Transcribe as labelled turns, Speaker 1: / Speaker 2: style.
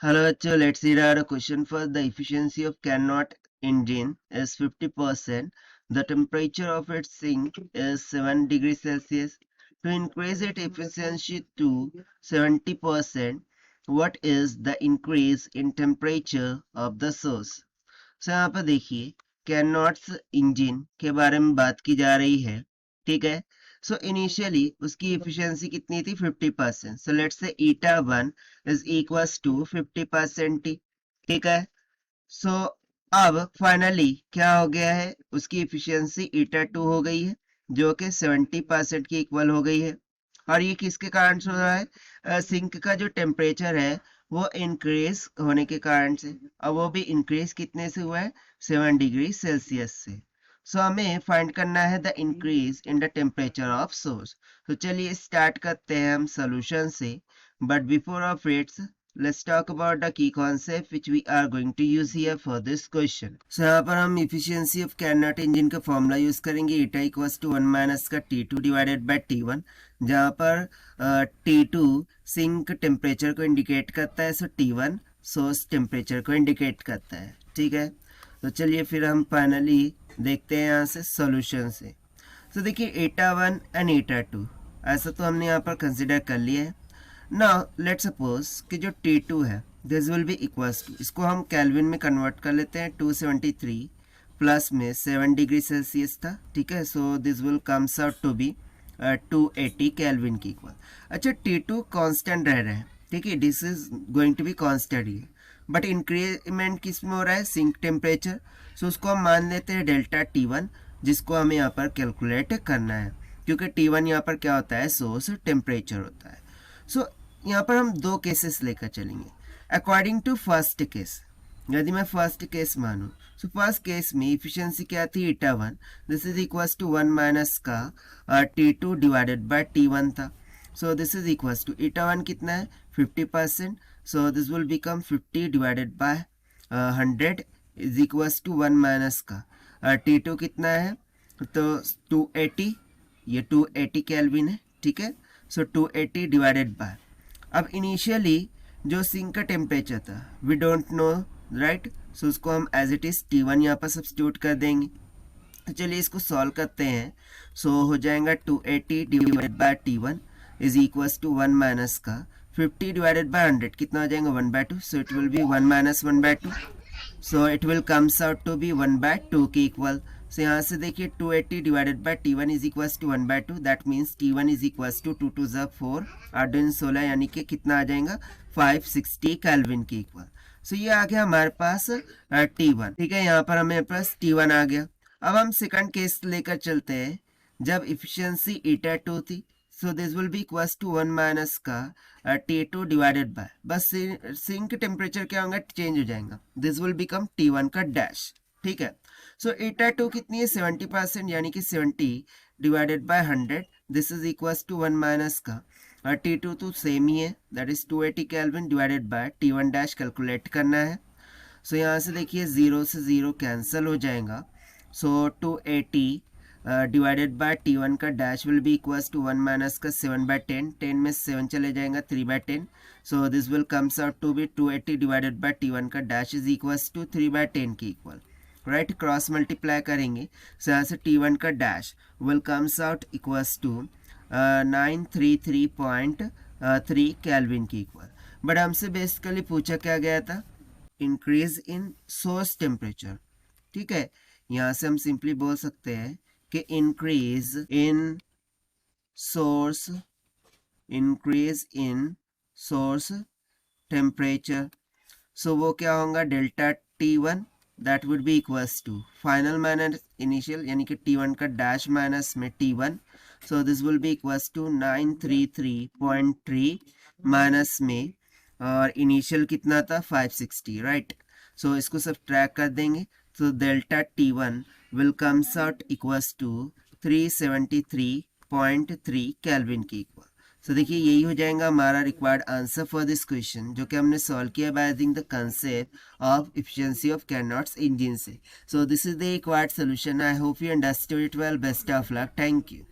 Speaker 1: Hello बच्चों, let's read out a question. For the efficiency of Carnot engine is 50%. The temperature of its sink is 7 degrees Celsius. To increase its efficiency to 70%, what is the increase in temperature of the source? So यहाँ पर देखिए कैनॉट्स engine के बारे में बात की जा रही है, ठीक है। सो इनिशियली उसकी एफिशिएंसी कितनी थी 50%। So let's say eta 1 is equals to 50%, ठीक है। सो अब फाइनली क्या हो गया है, उसकी एफिशिएंसी ईटा 2 हो गई है जो कि 70% की इक्वल हो गई है। और ये किसके कारण से हो रहा है, सिंक का जो टेम्परेचर है वो इंक्रीज होने के कारण से। अब वो भी इंक्रीज कितने से हुआ है, 7 डिग्री सेल्सियस से। सो हमें फाइंड करना है the increase in the temperature of source. तो चलिए स्टार्ट करते हैं हम सोल्यूशन से, but before of its let's talk about the key concept which we are going to use here for this question. So यहाँ पर हम efficiency of Carnot engine का फॉर्मूला यूज करेंगे, eta equals to 1 माइनस का T2 divided by T1, जहाँ पर T2 sink temperature को indicate करता है, सो T1 सोर्स टेम्परेचर को इंडिकेट करता है, ठीक है। तो चलिए फिर हम फाइनली देखते हैं यहाँ से सॉल्यूशन से। तो देखिए eta 1 एंड eta 2 ऐसा तो हमने यहाँ पर कंसिडर कर लिया है। नाउ लेट सपोज कि जो T2 है this will be equals to, इसको हम कैल्विन में कन्वर्ट कर लेते हैं, 273 प्लस में 7 डिग्री सेल्सियस था, ठीक है। So this will comes out to be 280 kelvin की इक्वल। अच्छा T2 कांस्टेंट रह रहा है, ठीक है, this is going to be constant ही, बट इंक्रीमेंट किस में हो रहा है, सिंक टेम्परेचर। सो उसको हम मान लेते हैं डेल्टा T1, जिसको हमें यहाँ पर कैलकुलेट करना है, क्योंकि T1 यहाँ पर क्या होता है, सोर्स टेम्परेचर होता है। सो यहाँ पर हम दो केसेस लेकर चलेंगे अकॉर्डिंग टू फर्स्ट केस। यदि मैं फर्स्ट केस मानूँ, सो फर्स्ट केस में इफिशियंसी क्या थी, eta 1, this is equals to 1 minus का T2 डिवाइडेड बाय T1 था। So this is equals to eta 1 कितना है 50%, so this will become 50 divided by 100 is equals to 1 minus का T2 कितना है, तो 280, ये 280 केल्विन है, ठीक है। सो 280 डिवाइडेड बाय, अब इनिशियली जो सिंक का टेम्परेचर था वी डोंट नो, राइट। सो उसको हम एज इट इज T1 यहाँ पर सब्स्टिट्यूट कर देंगे। तो चलिए इसको सॉल्व करते हैं। सो हो जाएगा 280 divided by T1 is equals to 1 minus का 50 डिवाइडेड बाय 100 कितना हो जाएगा 1/2, so it will be 1 minus 1/2, so it will comes out to be 1/2 की इक्वल। सो यहाँ से देखिए 280 divided by T1 is equals to 1/2, that means T1 is equals to 2 2 4 8 2 16, यानी कि कितना आ जाएगा 560 केल्विन की इक्वल। सो ये आ गया हमारे पास T1, ठीक है, यहाँ पर हमें पास T1 आ गया। अब हम सेकंड केस लेकर चलते हैं, जब इफिशियंसी ईटा 2 थी, so this will be equals to 1 minus का T2 डिवाइडेड बाय, बस सिंक टेम्परेचर क्या होगा, चेंज हो जाएगा, दिस विल बिकम T1 का डैश, ठीक है। सो ईटा 2 कितनी है 70%, यानी कि 70 divided by 100, this is equals to 1 minus का T2 तो सेम ही है, that is 280 kelvin divided by T1 dash calculate करना है। सो यहाँ से देखिए 0 से 0 कैंसिल हो जाएगा, सो 280 डिवाइडेड बाय T1 का dash will be equals to 1 minus का 7/10, 10 में 7 चले जाएगा 3/10, so this will comes out to be 280 divided by T1 का डैश इज इक्वल्स टू 3/10 की इक्वल, राइट। क्रॉस मल्टीप्लाई करेंगे, सो यहाँ से T1 का dash will comes out equals to 933.3 kelvin की इक्वल। बट हमसे बेसिकली पूछा क्या गया था, इंक्रीज इन सोर्स टेम्परेचर, ठीक है। यहाँ से हम सिंपली बोल सकते हैं कि increase in source temperature. So वो क्या होगा, delta T1 that would be equals to final minus initial, यानी कि T1 का डैश माइनस में T1, so this will be equals to 933.3 minus में, और इनिशियल कितना था 560, राइट। सो इसको सब ट्रैक कर देंगे, तो delta T1 will comes out equals to 373.3 kelvin की इक्वल। सो देखिए यही हो जाएगा हमारा required answer for this question, जो कि हमने सॉल्व किया by using the concept of efficiency of Carnot's engine से। So this is the required solution. I hope you understood it well. Best of luck. Thank you.